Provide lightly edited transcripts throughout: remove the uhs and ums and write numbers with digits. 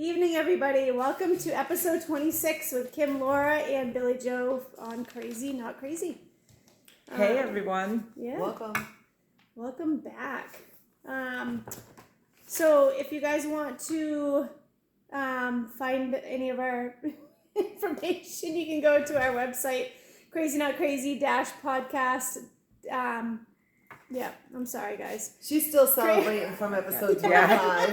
Evening, everybody. Welcome to episode 26 with Kim, Laura, and Billy Joe on Crazy Not Crazy. Hey, everyone. Yeah. Welcome back. So if you guys want to find any of our information, you can go to our website, crazynotcrazy-podcast. Yeah, I'm sorry, guys. She's still celebrating from episode 25.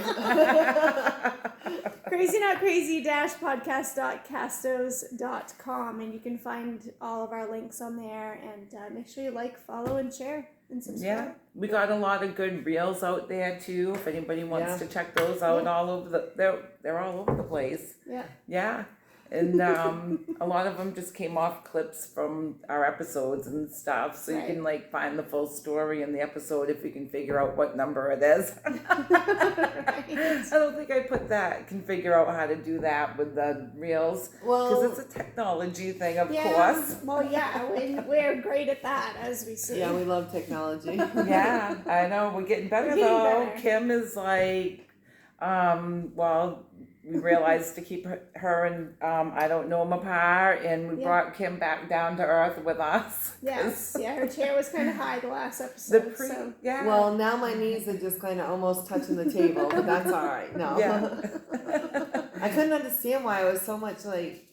crazynotcrazy-podcast.castos.com, and you can find all of our links on there, and make sure you like, follow, and share, and subscribe. Yeah, we got a lot of good reels out there too. If anybody wants to check those out, all over they're all over the place. Yeah. And a lot of them just came off clips from our episodes and stuff, so you can like find the full story in the episode if you can figure out what number it is. I don't think I can figure out how to do that with the reels, because it's a technology thing, of course. Well, we're great at that, as we see. Yeah, we love technology. Yeah, I know, we're getting better though. Kim is like, we realized to keep her and I don't know him apart, and we brought Kim back down to earth with us. Yes, her chair was kind of high the last episode. Well, now my knees are just kind of almost touching the table, but that's all right. No. Yeah. I couldn't understand why I was so much like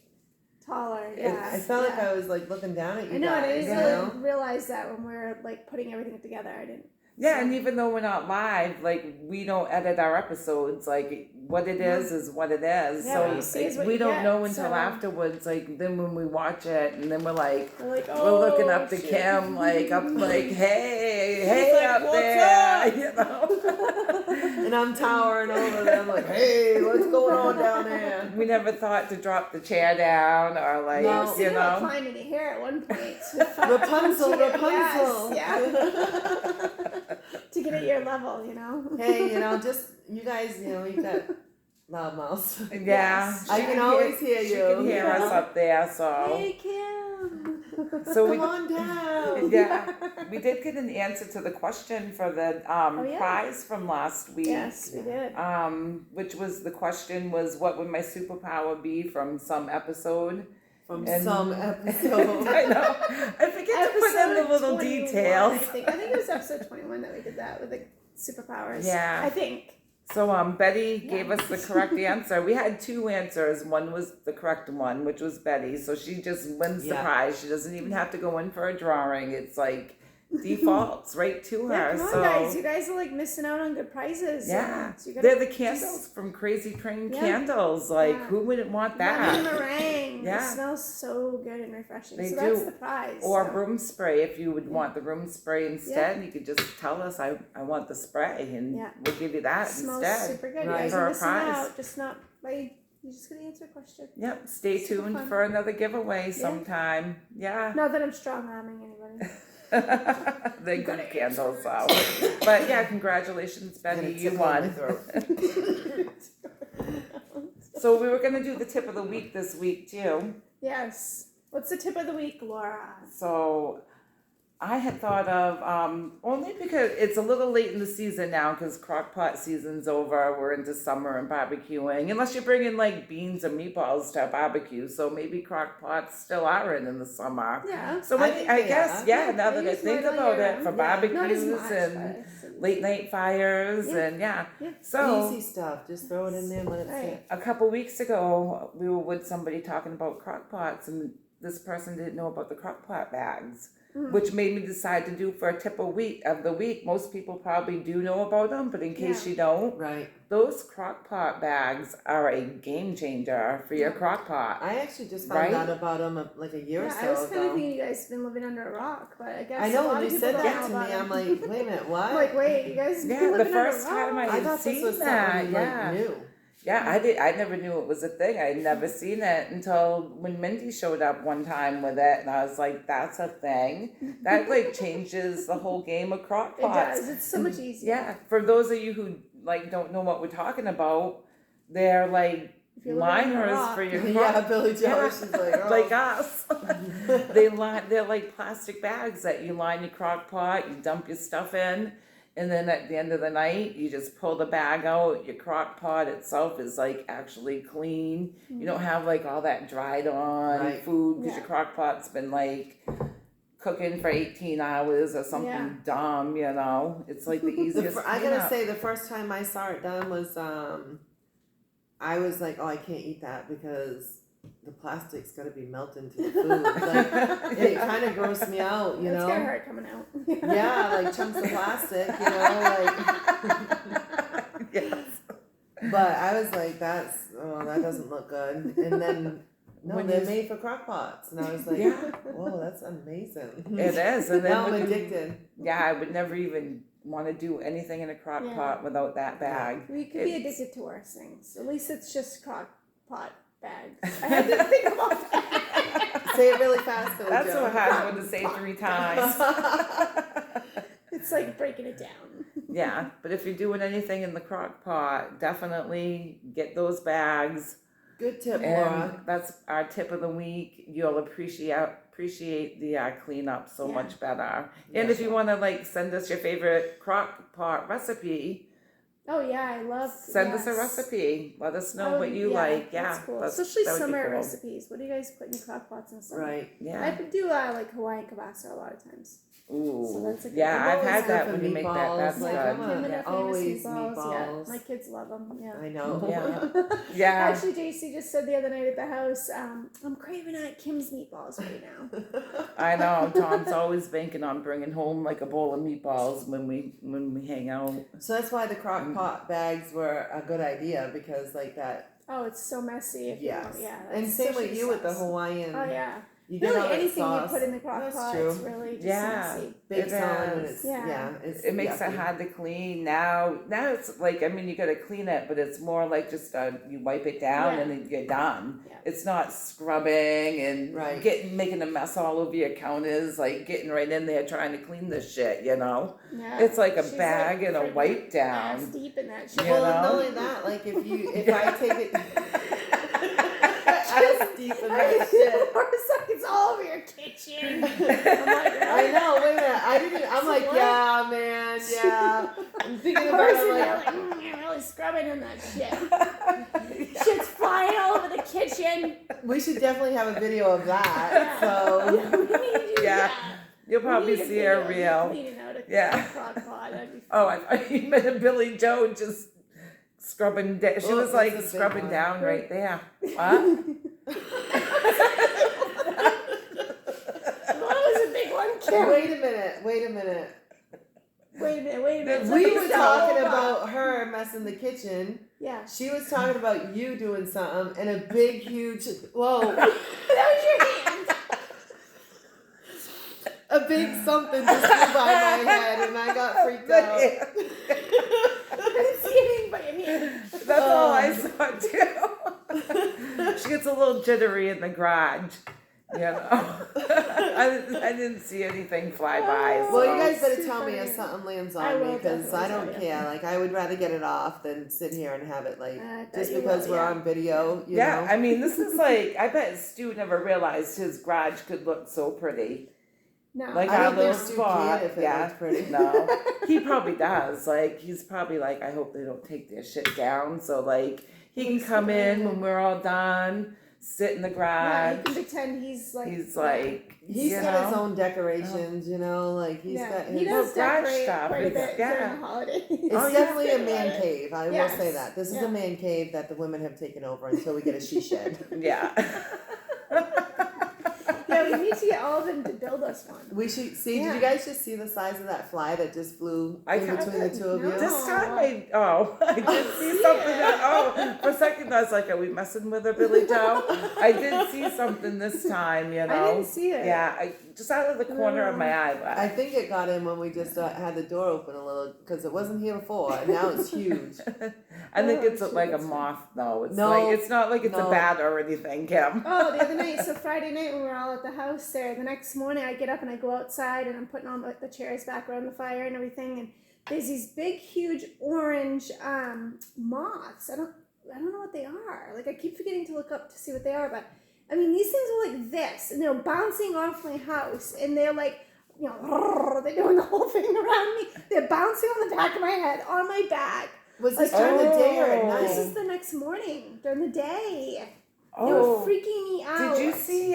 taller. I felt like I was like looking down at you. I know, guys, and I didn't realize that when we were like putting everything together. I didn't. Yeah, and even though we're not live, like, we don't edit our episodes, like, what it is what it is. Yeah, so we don't know until afterwards, like, then when we watch it, and then we're looking up to Kim, like, hey like, up there, you know. And I'm towering over them, like, hey, what's going on down there? We never thought to drop the chair down, or like, you know. Climbing to here at one point. Rapunzel. Yes, to get at your level, you know. Hey, just you guys, you got loud mouths. Yeah, I can always hear you. She can hear us up there, so. Hey, Kim. So come on down. Yeah, we did get an answer to the question for the prize from last week. Yes, we did. Which was the question was, what would my superpower be from some episode? Some episode. I know. I forget to put in the little details. I think it was episode 21 that we did that with the superpowers. Yeah. I think. So Betty gave us the correct answer. We had two answers. One was the correct one, which was Betty. So she just wins the prize. She doesn't even have to go in for a drawing. It's like defaults right to her. Come on, guys. You guys are like missing out on good prizes. Yeah. They're the candles from Crazy Train Candles. Like, who wouldn't want that? Meringue. It smells so good and refreshing. They do. That's the prize. Or room spray. If you would want the room spray instead, you could just tell us, I want the spray, and we'll give you that smells instead. Super good. Right. You guys for are a missing prize. out. Just not by... You're just going to answer a question. Yep. Stay tuned for another giveaway sometime. Yeah. Not that I'm strong-arming anybody. They're good candles, so. But yeah, congratulations, Betty, you won. So we were gonna do the tip of the week this week too. Yes. What's the tip of the week, Laura? So I had thought of, only because it's a little late in the season now, because crock-pot season's over, we're into summer and barbecuing, unless you're bringing like beans and meatballs to a barbecue, so maybe crock-pots still are in the summer. Yeah. So I guess, now that I think about it, for barbecues and late night fires and so easy stuff, just throw it in there and let it sit. A couple weeks ago, we were with somebody talking about crock-pots, this person didn't know about the crock-pot bags, which made me decide to do for a tip of the week. Most people probably do know about them, but in case you don't, those crock-pot bags are a game changer for your crock-pot. I actually just found out about them like a year or so ago. I was kind of thinking you guys have been living under a rock, but I guess I know a lot when of you people said don't that know to about me, them. I'm like, wait a minute, what? I'm like, wait, you guys been living the under first a rock? time I had seen that, Like, new. Yeah, I never knew it was a thing. I had never seen it until when Mindy showed up one time with it, and I was like, that's a thing. That like changes the whole game of crock pots. It does. It's so much easier. Yeah, for those of you who like don't know what we're talking about, they're like liners for your crock. Yeah, Billy Joe, she's like, like us. They're like plastic bags that you line your crock pot, you dump your stuff in. And then at the end of the night, you just pull the bag out. Your crock pot itself is like actually clean. You don't have like all that dried on food because your crock pot's been like cooking for 18 hours or something dumb, you know. It's like the easiest. I gotta say, the first time I saw it done was, I was like, oh, I can't eat that because the plastic's gotta be melted into the food. Like, it kind of grossed me out, you know. It's gonna hurt coming out. Yeah, like chunks of plastic, you know, like. Yes. But I was like, that doesn't look good. And then, no, they're made for crock pots. And I was like, whoa, that's amazing. It is. And then now I'm addicted. I would never even want to do anything in a crock pot without that bag. We could be addicted to worse things. At least it's just crock pot bags. I had to think about that. Say it really fast, Billy That's Joe. what I had to say 3 times. It's like breaking it down. Yeah, but if you're doing anything in the crock pot, definitely get those bags. Good tip, And Laura. that's our tip of the week. You'll appreciate the cleanup so much better. And if you want to like send us your favorite crock pot recipe, Oh yeah, I love. send us a recipe. Let us know what you like. Yeah, that's cool. Especially that would be summer cool. recipes. What do you guys put in your crock pots in the summer? Right. I Yeah. could do like Hawaiian kibasa a lot of times. Ooh. So that's a good Yeah, one. I've Always had good that for when you make that. meatballs, That's like, good. I'm a- Him and our famous always meatballs. Yeah, meatballs. my kids love them. Yeah. I know. Yeah. Yeah. Actually, JC just said the other night at the house, I'm craving at Kim's meatballs right now. I know. Tom's always banking on bringing home like a bowl of meatballs when we hang out. So that's why the crock pot bags were a good idea because like that. Oh, it's so messy. If Yes. You know, yeah. And that's same sushi with you with the sauce. Hawaiian. Oh yeah. You get all Really, that anything sauce. you put in the crock That's pot, true. it's really just Yeah. messy. Big It time when is. it's Yeah. it's It makes it yucky. hard to clean. Now it's like, I mean, you gotta clean it, but it's more like just you wipe it down Yeah. and then you're done. Yeah. It's not scrubbing and Right. making a mess all over your counters, like getting right in there trying to clean this shit, you know? Yeah. It's like a She's bag and a freaking wipe down. ass deep in that shit. You Well, know? not only that, like if I take it ass deep in that shit. For a second, it's all over your kitchen. I'm like, I know, wait a minute. I'm like, What? yeah, man, yeah. I'm thinking about Person, it, they're I'm like, you're really scrubbing in that shit. Shit's flying all over the kitchen. we should definitely have a video of that. So We need to do Yeah. that. You'll We probably need a see her video of you reel. cleaning out a Yeah. crock pot. That'd be Oh, I thought you meant a Billy Joe just scrubbing. She Oh, was like that's a big scrubbing one. down right there. What? That was a big one, Kim. wait a minute. Wait a minute. We Something were fell talking over. about her messing the kitchen. Yeah. She was talking about you doing something and a big, huge, whoa, That was your hand. a big something just flew by my head and I got freaked out. I didn't see anything but your hand. That's all I saw too. She gets a little jittery in the garage, you know. I didn't see anything fly by. Well, so. you guys better Too tell me funny. if something lands I on me will because I definitely don't tell you. care. Like, I would rather get it off than sit here and have it, like, I bet just you because will, we're yeah. on video, you Yeah, know? I mean, this is like, I bet Stu never realized his garage could look so pretty. No. Like I our don't little think Stu spot. can if it Yeah, looks pretty. no, he probably does. Like, he's probably like, I hope they don't take their shit down. So like, he can Looks come in good. when we're all done, sit in the Yeah, garage. he can pretend he's like. He's like, He's you got his know? own decorations, you know? Like, he's Yeah, got his. he does garage decorate stuff, quite a it's- bit yeah. during the holidays. It's Oh, yeah. definitely a man cave. I will say Yes. that. This is Yeah. a man cave that the women have taken over until we get a she shed. Yeah. Yeah, we need to get all of them to build us one. We should see. Yeah. Did you guys just see the size of that fly that just flew I in between the two of you? No. This time I did see something that, for a second I was like, are we messing with her, Billy Joe? I did see something this time, you know. I didn't see it. Yeah, just out of the corner of my eye. but- I think it got in when we just had the door open a little because it wasn't here before. And now it's huge. I think Oh, it's shit, like a that's moth though. It's No, like it's not like it's no. a bat or anything, Kim. Oh, the other night, so Friday night when we were all at the house there, the next morning I get up and I go outside and I'm putting all the chairs back around the fire and everything, and there's these big, huge orange moths. I don't know what they are. Like, I keep forgetting to look up to see what they are, but I mean, these things are like this, and they're bouncing off my house, and they're like you know, they're doing the whole thing around me. They're bouncing on the back of my head, on my back. Was this during the day or at night? This is the next morning, during the day. Oh, They were freaking me out. did you see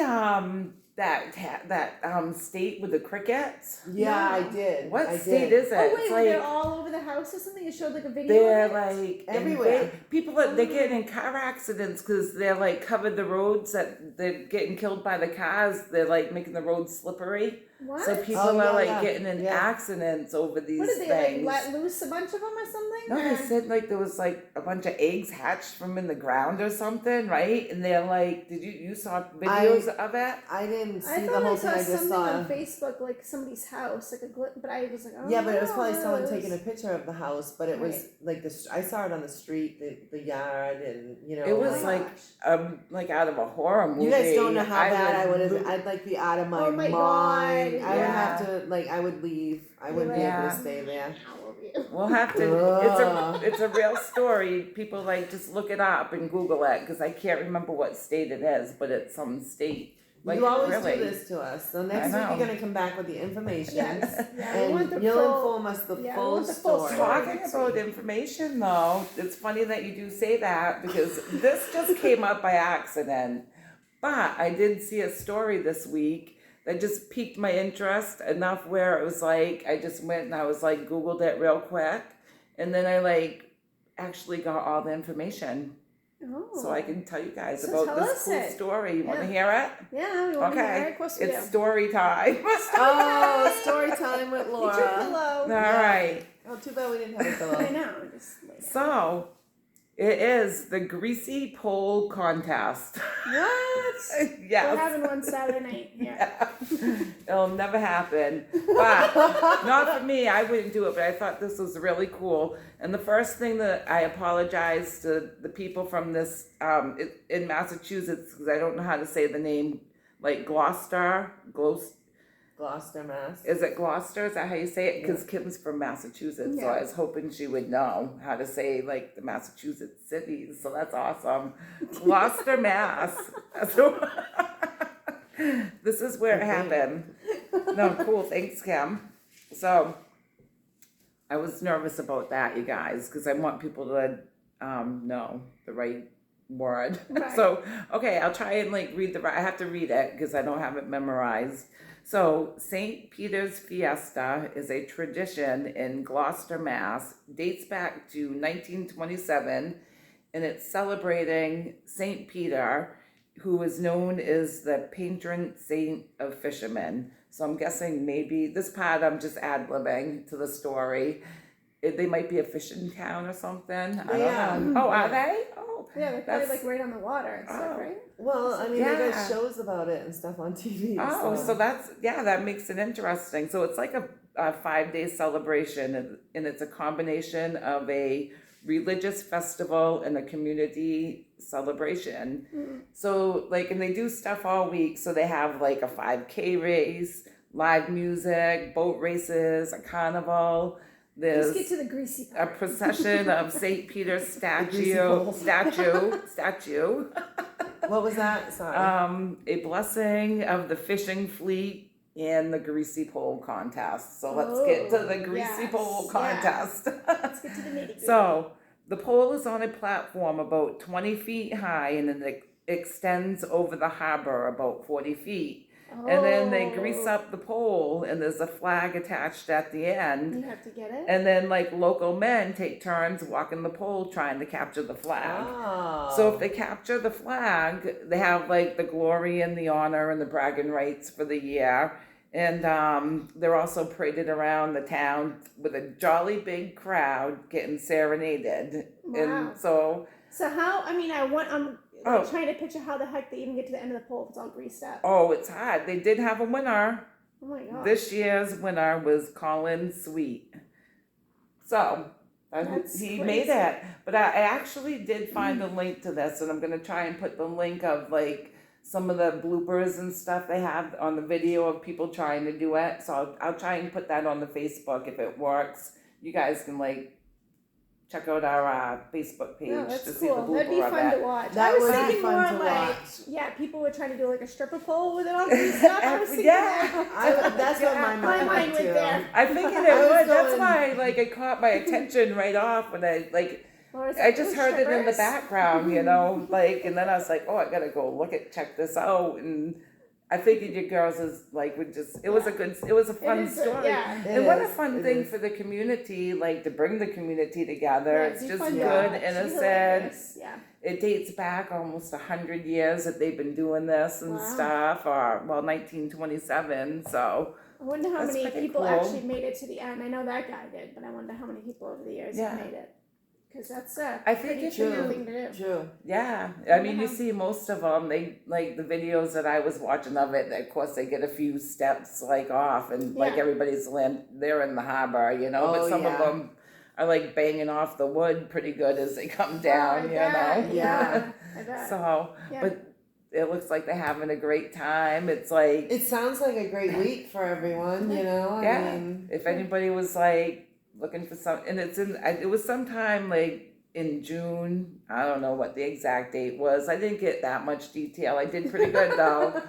that state with the crickets? Yeah, I did. What I state did. is it? Oh wait, It's were like they all over the house or something? It showed like a video. they're of it? like Everywhere. People are they're getting in car accidents because they're like covered the roads that they're getting killed by the cars. They're like making the roads slippery. What? So people Oh, are yeah, like yeah. getting in Yeah. accidents over these What did they things. like let loose a bunch of them or something? No, they said like there was like a bunch of eggs hatched from in the ground or something, right? And they're like, did you saw videos of it? I didn't see I the thought whole I thing. saw I just something saw. on Facebook, like somebody's house, like but I was like, oh Yeah, but it was no, probably what someone is- taking a picture of the house, but it was Right. like I saw it on the street, the yard, and you know. It Oh was my like gosh. like out of a horror movie. You guys don't know how bad I would have. lo- I'd like be out of my Oh my mind. God, I would yeah. have to I would leave. I wouldn't be able Yeah. to stay there. How are you? We'll have to. Ugh. It's a real story. People like just look it up and Google it because I can't remember what state it is, but it's some state. Like You always really. do this to us. So next I week know. you're gonna come back with the information. Yes, yeah, we want And the you'll full. inform us the yeah, we full want the full story. story. Talking about information though, it's funny that you do say that because this just came up by accident. But I did see a story this week that just piqued my interest enough where it was like I just went and I was like Googled it real quick and then I like actually got all the information. Oh. So I can tell you guys So about tell this us cool it. story. You want to Yeah. hear it? Yeah, we want to hear it. Okay. Of course we It's do. story time. Oh, story time with Get your Laura. pillow. All right. Oh, too bad we didn't have a I pillow. know. Just lay down. So, it is the Greasy Pole Contest. What? Yes. We're having one Saturday night here. It'll never happen. But not for me, I wouldn't do it, but I thought this was really cool. And the first thing that I apologize to the people from this in Massachusetts, because I don't know how to say the name, like Gloucester. Gloucester, Mass. Is it Gloucester? Is that how you say it? Because Kim's from Massachusetts, so Yeah. I was hoping she would know how to say like the Massachusetts cities. So that's awesome. Gloucester, Mass. So this is where it happened. No, cool. Thanks, Kim. So I was nervous about that, you guys, because I want people to know the right word. Right. So okay, I'll try and like read I have to read it because I don't have it memorized. So, St. Peter's Fiesta is a tradition in Gloucester, Mass, dates back to 1927, and it's celebrating St. Peter, who is known as the patron saint of fishermen. So I'm guessing maybe this part I'm just ad-libbing to the story. They might be a fishing town or something. I They are. don't know. Oh, are they? Oh, Yeah, they're probably That's- like right on the water and stuff, Oh. right? Well, I mean, they Yeah. got shows about it and stuff on TV. Oh, so that makes it interesting. So it's like a 5-day celebration, and it's a combination of a religious festival and a community celebration. Mm. So like, and they do stuff all week. So they have like a 5K race, live music, boat races, a carnival. Let's get There's to the greasy a part. procession of St. Peter's Greasy pole. statue. What was that? Sorry. A blessing of the fishing fleet and the greasy pole contest. So let's get to the greasy yes, pole yes. contest. Let's get to the nitty-gritty. So the pole is on a platform about 20 feet high and it extends over the harbor about 40 feet. And then they grease Oh, up the pole and there's a flag attached at the end. You have to get it. And then like local men take turns walking the pole trying to capture the flag. Oh. So if they capture the flag, they have like the glory and the honor and the bragging rights for the year. And they're also paraded around the town with a jolly big crowd getting serenaded. Wow. And so, So how? I mean, I'm Oh. trying to picture how the heck they even get to the end of the pole if it's all greased up. oh, it's hard. They did have a winner. Oh my god. This year's winner was Colin Sweet. So That's he crazy. made it. But I actually did find a link to this, and I'm going to try and put the link of like some of the bloopers and stuff they have on the video of people trying to do it. So I'll try and put that on the Facebook if it works. You guys can like check out our Facebook page No, to that's see the cool. That'd be blooper of fun to it. watch. That I was would be thinking fun more to like, watch. yeah, people were trying to do like a stripper pole with it all and stuff. I was thinking that. That's what my My mind mind went went to. there. I figured I it was would. That's going- why, like, it caught my attention right off when Laura's I like, just "Ooh, heard it in the strippers?" background, like, and then I was like, oh, I gotta go check this out, and I figured you girls it was a fun It is a- story. yeah. And what a fun thing for the community, like, to bring the community together. Yeah, It's it'd be just fun to good, watch. innocent. Hilarious. Yeah. It dates back almost 100 years that they've been doing this and Wow. stuff, or, 1927, so. I wonder how That's many pretty people cool. actually made it to the end. I know that guy did, but I wonder how many people over the years Yeah. have made it. Because that's a I think pretty if tricky you- thing to do. True. Yeah, I mean, you Yeah. see most of them. They like the videos that I was watching of it. Of course, they get a few steps like off, and like Yeah. everybody's they're in the harbor, But Oh, some of yeah. them are like banging off the wood pretty good as they come Oh, down, I bet. Yeah. I bet. So, Yeah. but it looks like they're having a great time. It's like It sounds like a great week for everyone, I Yeah. mean, if anybody was like looking for some, and it was sometime like in June. I don't know what the exact date was. I didn't get that much detail. I did pretty good though,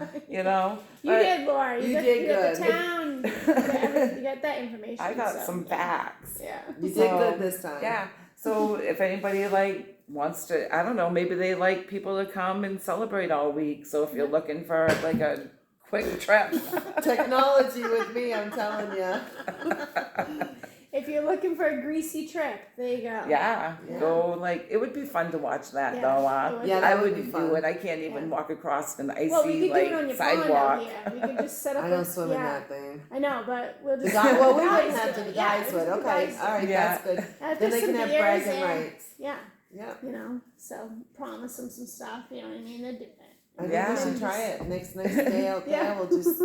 You But did, Laura. You got, did you got the good. town. You got that information. I got so, some yeah. facts. Yeah. you did So, good this time. Yeah. So if anybody wants to, I don't know, maybe they like people to come and celebrate all week. So if you're looking for like a quick trip, Technology with me, I'm telling you. If you're looking for a greasy trip, there you go. yeah, Yeah. go it would be fun to watch that Yeah, though. it would Yeah, be. that I would be wouldn't fun. do it. I can't even Yeah. walk across an icy Well, we could do it on your sidewalk. pond out here. We could just set up I a don't swim in yeah. that thing. I know, but we'll The just guy, well, we guys wouldn't have do to, it. the Yeah, guys just would, the okay, guys alright, Yeah. that's good. Put Then they some can have beers bragging in. rights. Yeah, Yeah. so promise them some stuff, you know what I mean? They'll do it. I think Yeah. we should try it. Next day out there, Yeah. we'll just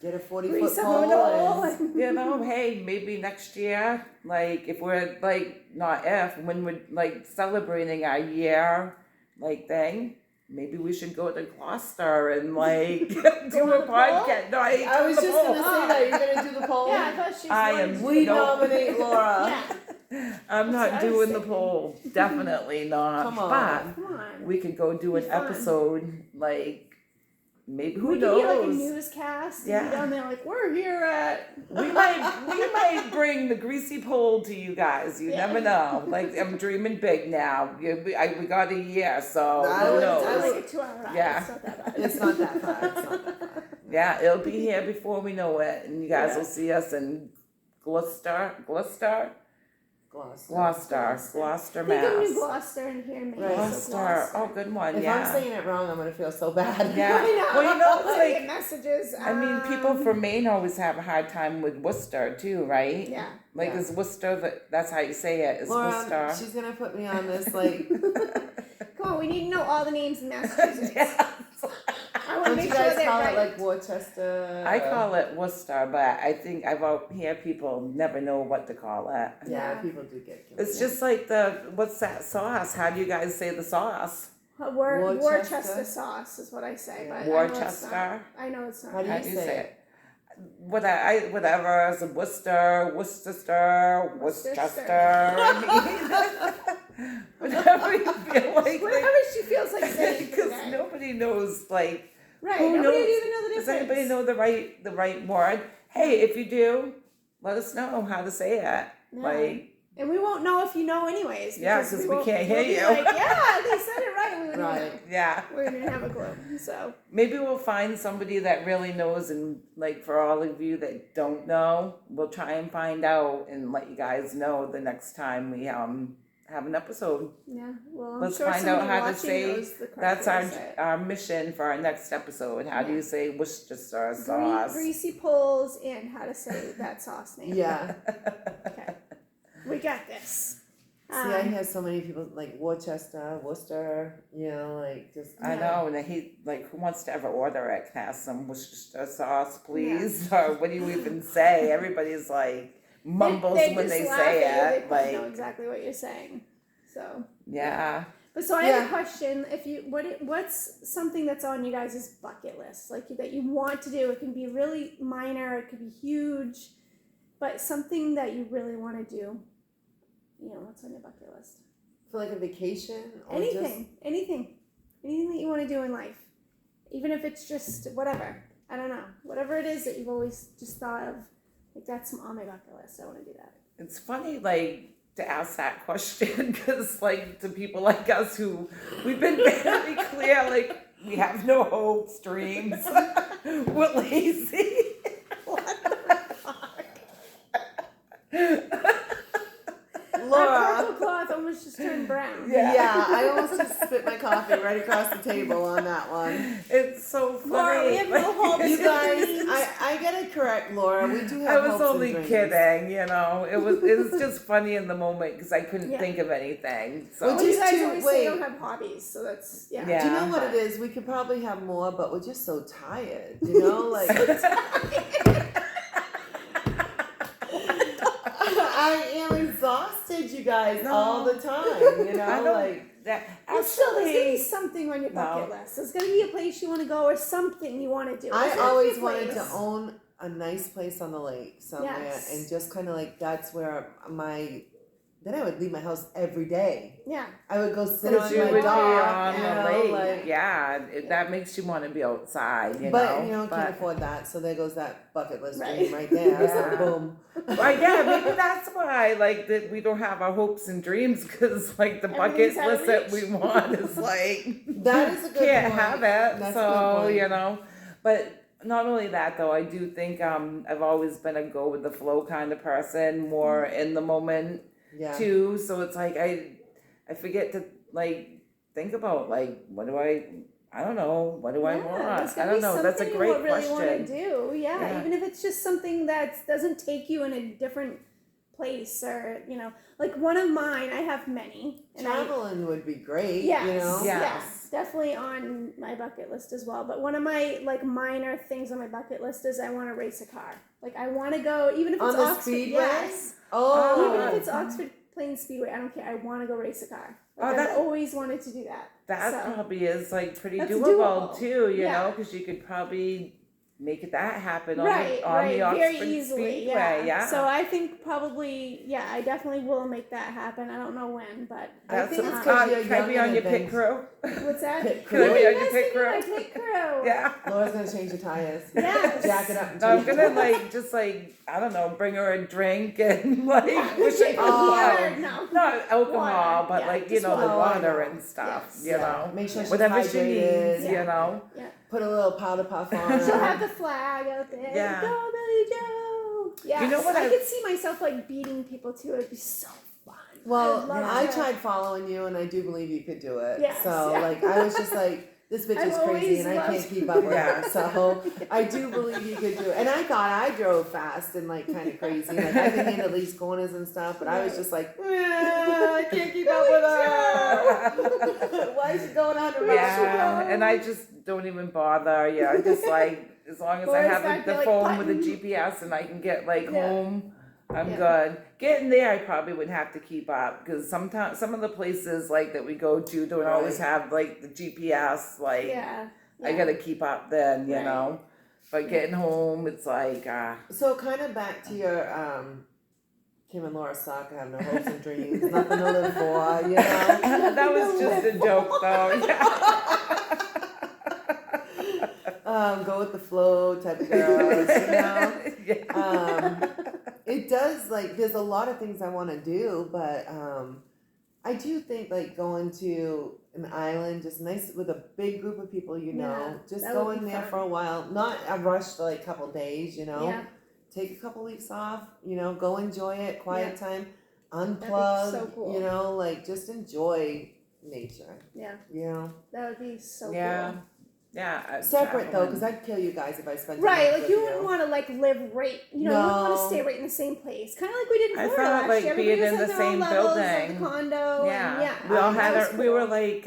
get a 40-foot Grease them pole. on the wall and- and- Hey, maybe next year, if we're when we're celebrating our year thing, maybe we should go to Gloucester and do on a the pole? podcast. No, I was just gonna say that, you're gonna do the poll? Yeah, I thought she was I going am- to We No. nominate Laura. Yeah, I'm That's what not I was doing the thinking. poll. Definitely not. Come on. But come on. we could go do an Be fun. episode maybe who we knows. could be like a newscast. Yeah. And be down there like, we're here at. We might bring the greasy pole to you guys. You Yeah. never know. I'm dreaming big now. We got a year, so I who would- knows? I would- Like a 2-hour ride. Yeah. It's not that bad. It's not that far, it's not that far. Yeah, it'll be here before we know it, and you guys Yeah. will see us in Gloucester, Gloucester. Mass. Think of New Gloucester and here in Maine. Right. so Gloucester. Oh, good one. If Yeah. I'm saying it wrong, I'm gonna feel so bad. Yeah. I know. Well, you know, it's I get like- messages. I mean, people from Maine always have a hard time with Worcester too, right? Yeah. Yeah. Is Worcester that's how you say it? Is Laura, Worcester? she's gonna put me on this, Come on, we need to know all the names in Massachusetts. Yeah. I want to don't make you sure guys they're call right. it like Worcester? I call it Worcester, but I think hear people never know what to call it. Yeah, Yeah. people do get killed. It's just like what's that sauce? How do you guys say the sauce? Worcester? Worcester sauce is what I say, but Worcester? I know it's not. How do How you do you say say it? it? Whatever, it's a Worcester. Worcester. I mean, whatever you feel like. Whatever she feels like saying. Because today. nobody knows, Right. who Nobody knows? would even know the difference. Does anybody know the right word? Hey, if you do, let us know how to say it. Yeah. And we won't know if you know anyways. Yeah, because 'cause we won't- can't we'll hear be you. Like, yeah, they said it right. We wouldn't Right. know. Yeah. We wouldn't have a clue. So Maybe we'll find somebody that really knows, and for all of you that don't know, we'll try and find out and let you guys know the next time we have an episode. yeah, well, I'm Let's sure find out somebody how to watching say knows the correct That's way to say it. our mission for our next episode. How do Yeah. you say Worcestershire sauce? Greasy poles and how to say that sauce name. Yeah. Okay. We got this. See, I hear so many people like Worcester, just. I know, and he who wants to ever order it can have some Worcestershire sauce, please, or what do you even say? Everybody's mumbles they when just they laugh say at you. it, They know exactly what you're saying. So. yeah. But so I have Yeah. a question. If you what's something that's on you guys' bucket list, that you want to do? It can be really minor, it could be huge, but something that you really want to do. what's on your bucket list? For like a vacation or Anything that you want to do in life, even if it's just whatever. I don't know, whatever it is that you've always just thought of, like that's on my bucket list. I want to do that. It's funny, like, to ask that question because, like, to people like us who we've been very clear, like, we have no hopes, dreams, we're lazy. What the fuck? Laura. That purple cloth almost just turned brown. Yeah, I almost just spit my coffee right across the table on that one. It's so funny. Laura, we have no hopes. You guys, I gotta correct Laura. We do I have was hopes only and dreams. kidding, It was just funny in the moment because I couldn't think of anything. So Well, Well, you just guys to- always say you don't have hobbies, so that's Yeah. Do you know what but- it is? We could probably have more, but we're just so tired. You know, like I am exhausted, you guys, No. all the time. You I know, don't like that. Well, still, there's gonna be Actually, something on your No. bucket list. There's gonna be a place you want to go or something you want to do. I There's gonna be always a wanted to place. own a nice place on the lake somewhere, Yes. and just kind of like that's where Then I would leave my house every day. Yeah. I would go sit Because on you my would be dock, on you the know, lake, like. that makes you want to be outside, But know. can't afford that, so there goes that bucket list Right. dream right there. Yeah. So boom. Well, yeah, maybe that's why, like, that we don't have our hopes and dreams because, like, the bucket Everything's out of list that reach. we want is like That is a good can't point. have it. That's a good So point. but not only that though, I do think I've always been a go with the flow kind of person, more in the moment Yeah. too. So it's like I forget to like think about like what do I don't know, what do I there's want? gonna I don't be know. That's a something great you really want to question. do. Yeah. Yeah. Even if it's just something that doesn't take you in a different place, or like one of mine. I have many. And Traveling would be great. Yes, You know. Yeah. yes, definitely on my bucket list as well. But one of my like minor things on my bucket list is I want to race a car. Like I want to go, even if On it's the Oxford. speedway? Yes. Oh. Even if it's Oxford Plains Speedway, I don't care. I want to go race a car. Like, Oh, that- I've always wanted to do that. That So, probably is like pretty That's doable, doable. too, you Yeah. know, because you could probably make that happen on right, the, on right, the Oxford very easily. Speedway. Yeah. So I think probably, I definitely will make that happen. I don't know when, but I That's think a- it's 'cause you're can I be young on and your pit advanced. crew? what's that? Pit Can I crew. be Oh, on you your guys pit can be my crew? pit crew. Yeah. Laura's gonna change the tires. Yes. Jack it up. And No, I'm change gonna it. like just like I don't know, bring her a drink and like wish I could Oh. buy- No. not alcohol, Water, but yeah, like just the water. water and stuff, Yes. you Yeah. know, Make sure she's whatever she hydrated. needs, Yeah. you know. Put a little powder puff on. She'll have the flag out there. Yeah. Go, Billy Joe. Yeah. You know what I I- could see myself like beating people too. It'd be so fun. Well, I'd love I to. tried following you, and I do believe you could do it. Yes, So, yeah. like, I was just like, this bitch I've is crazy, always and I can't loved- keep up with Yeah. her. So, I do believe you could do it. And I thought I drove fast and like kind of crazy. Like, I could handle these corners and stuff, but I was just like, I can't keep up with her. Why is she going 100 miles? Yeah, and I just don't even bother. Yeah, I just like as long as I Laura's have back the there, like, phone with the button. GPS and I can get like Yeah. home, I'm Yeah. good. Getting there, I probably would have to keep up because sometimes some of the places like that we go to don't always Right. have like the GPS. Like Yeah. I gotta keep up then, you Right. know. But getting home, it's like So, kind of back to your Kim and Laura suck. I have no hopes and dreams. Nothing to live for. You know. that was just a joke though. Go with the flow type of girls. You know. Yeah. It does, like, there's a lot of things I want to do, but I do think like going to an island, just nice with a big group of people, you know, Yeah, just that would going be there fun. for a while, not a rush to like a couple days, you know, Yeah. take a couple weeks off, you know, go enjoy it, quiet time, unplug, so cool. you know, like just enjoy nature, Yeah. you know. That would be so Yeah. cool. Yeah. Separate though, traveling. because I'd kill you guys if I spent Right, time like with you wouldn't want to like live right, you wouldn't want No. to stay right in the same place. Kind of like we did in I Florida felt last like year. being Everybody in was the at their own same levels of building. the condo. Yeah. And yeah, We all that had was our, we were cool. like,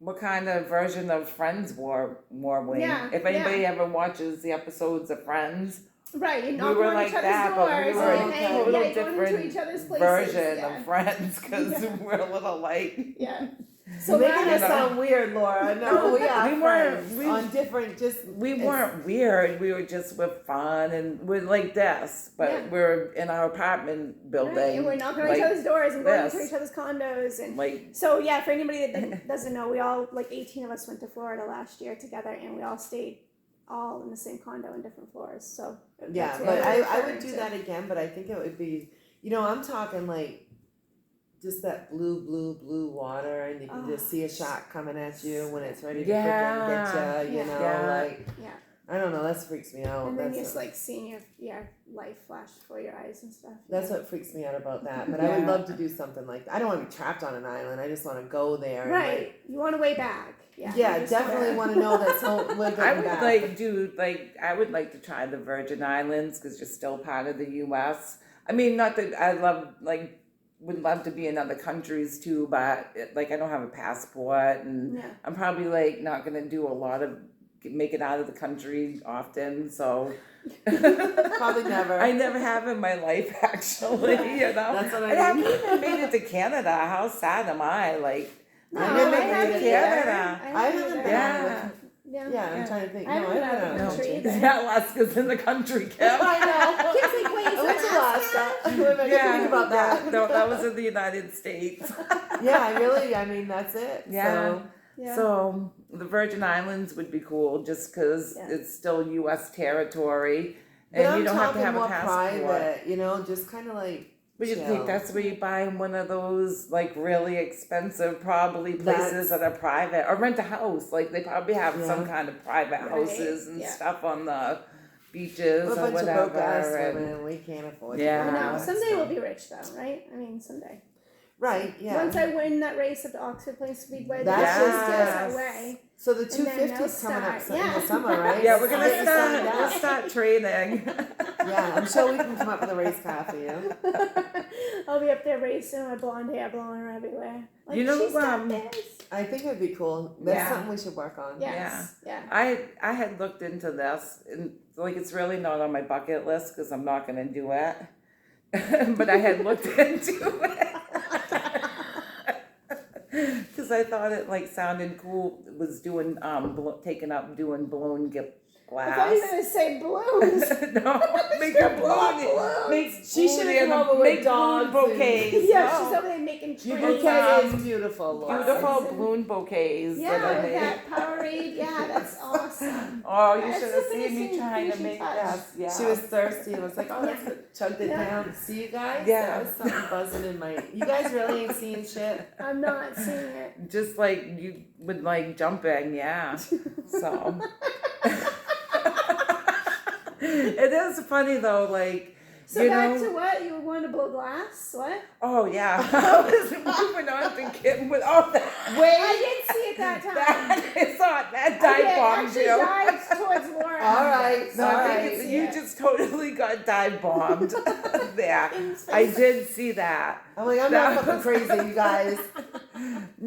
what kind of version of Friends were we? Yeah, If anybody ever watches the episodes of Friends, right. And we knocking were on like each other's that, but we doors were and a hanging, total going into different each other's places. version yeah. of Friends because Yeah. we're a little like, Yeah. So You're making that us you know. sound weird, Laura. No, No, we are we weren't- friends we- on different. We weren't weird. We were just with fun and we're like this, but Yeah. we're in our apartment building. Right, and we're knocking on like each other's doors and going this. into each other's condos and Like so yeah, for anybody that doesn't know, we all like 18 of us went to Florida last year together, and we all stayed all in the same condo in different floors. So Yeah, that's but what I we're would referring do to. that again. But I think it would be, I'm talking like just that blue water, and you can just see a shark coming at you when it's ready to freaking get you. You know, Yeah. like Yeah, I don't know. That freaks me out. and then That's just like seeing your life flash before your eyes and stuff. That's yeah. what freaks me out about that. But I would Yeah. love to do something like that. I don't want to be trapped on an island. I just want to go there. And Right, you want to way back. Yeah, Like, yeah, you just definitely want to know that we're getting I would back. I would like to try the Virgin Islands because you're still part of the U.S. I mean, not that I would love to be in other countries too, but I don't have a passport and Yeah. I'm probably not gonna do a lot of make it out of the country often. So Probably never. I never have in my life actually. You know, That's what and I I mean. haven't even made it to Canada. How sad am I? No, I never I haven't made it either. Canada. I haven't either. been Yeah. Yeah. Yeah, I'm Yeah. trying to think. I haven't been out of the No. country either. Yeah, Alaska's in the country, Kim. I know. Kids like, wait, I went to Alaska. Wait, I didn't think about that. No, that was in the United States. I mean, that's it. Yeah. So, Yeah. So the Virgin Islands would be cool just because Yeah. it's still U.S. territory but and I'm you don't have to talking have more a passport. private, just kind of like. But you chill. think that's where you buy one of those really expensive probably places that are private or rent a house. Like they probably have some kind of private Right. houses and Yeah. stuff on the beaches We're a or bunch of whatever. broke ass and- women. We can't afford Yeah. I to do know. that, Someday so. we'll be rich, though, right? I mean, someday. Right, yeah. Once I win that race at the Oxford Plains Speedway, That's that's just just it. away. So the And then 250's they'll coming up start, in yeah. the summer, right? Yeah, we're gonna Get you signed start. We'll up. start training. Yeah, I'm sure we can come up with a race car for you. I'll be up there racing with my blonde hair blowing her everywhere. Like, You know, she's got this. I think it'd be cool. That's Yeah. something we should work on. Yes. Yeah. I had looked into this and it's really not on my bucket list because I'm not gonna do it. But I had looked into it. Because I thought it sounded cool. It was doing doing balloon I thought you were glass. gonna say balloons. No, make a balloon. Make She should have balloon come over with make balloon dogs and- bouquets. yeah, No. she's over there making Your trees. bouquet is beautiful, Laura. Beautiful balloon bouquets that Yeah, I with made. that Powerade. Yeah, that's awesome. Oh, you That's should have something seen me to trying to see, make touch. this. Yeah. She was thirsty and was like, oh, that's good. Chugged it Yeah. down. See you guys? Yeah. That was something buzzing in my. You guys really ain't seeing shit. I'm not seeing it. Just you would jumping, yeah. So it is funny though, So you back know. to what you want to blow glass? What? Oh yeah, I was moving on to Kim with all that. I did see it that time. That is on that I dive did bombed actually you. dive towards Laura. All right, No, all I think right. it's, you Yeah. just totally got dive bombed there. In I space. did see that. I'm like, I'm not fucking crazy, you guys.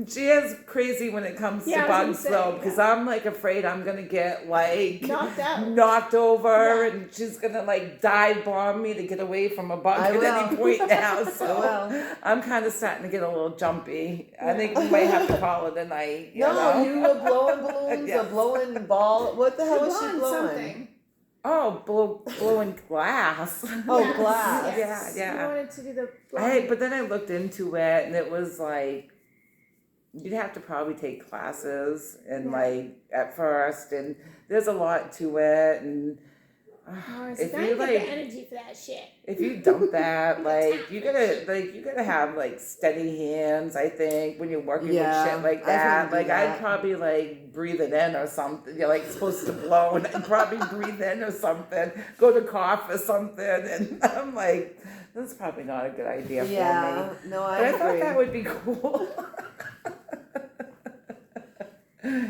She is crazy when it comes Yeah, to I was bugs gonna say, though, because yeah. I'm afraid I'm gonna get Knocked out. knocked over Yeah. and she's gonna dive bomb me to get away from a bug I at any will. point now. So I will. I'm kind of starting to get a little jumpy. I think we might have to call it a night. You No, know? you were blowing balloons Yes. or blowing ball. What the hell was she Blowing blowing? something. Oh, blowing glass. Oh, Yes, glass. yes. Yeah. You wanted to do the. But then I looked into it and it was you'd have to probably take classes and Yeah. at first and there's a lot to it and Oh, if I you get the energy for that shit. if you dump that you gotta have steady hands, I think, when you're working Yeah, with shit like I that. couldn't do I'd that. probably breathe it in or something. You're supposed to blow and I'd probably breathe in or something, go to cough or something, and I'm that's probably not a good idea for me. Yeah, no, I But I thought agree. that would be cool.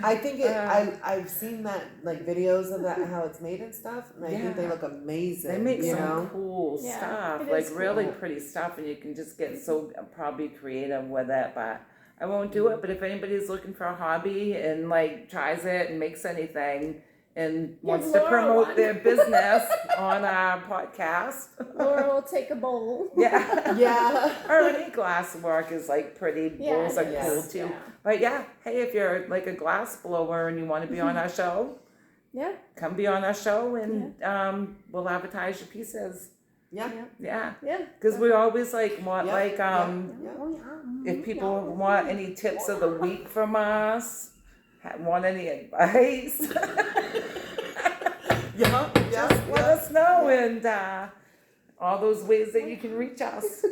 I think I've seen that videos of that how it's made and stuff, and I think they Yeah. look amazing. They make you some know? cool Yeah, stuff, it is really cool. pretty stuff, and you can just get so probably creative with it. But I won't do it. But if anybody's looking for a hobby and tries it and makes anything, and wants to Laura promote one. their business on our podcast. Laura will take a bowl. Yeah. Yeah. Or any glass work is like pretty. Yeah, Bowls are it cool is. too. Yeah. But yeah, hey, if you're like a glass blower and you want to be on our show, Yeah. come be on our show and we'll advertise your pieces. Yeah. Yeah. Yeah. Because we always like want Yeah, like yeah. Oh, yeah. if people want any tips of the week from us, want any advice, Yeah. just let us know and all those ways that you can reach us.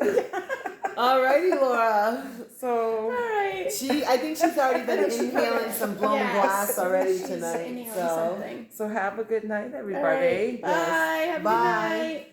Alrighty, Laura. So All right. I think she's already been inhaling some blown Yes, glass already she's tonight. inhaling So something. so have a good night, All everybody. right. Bye. Have a Bye. good night.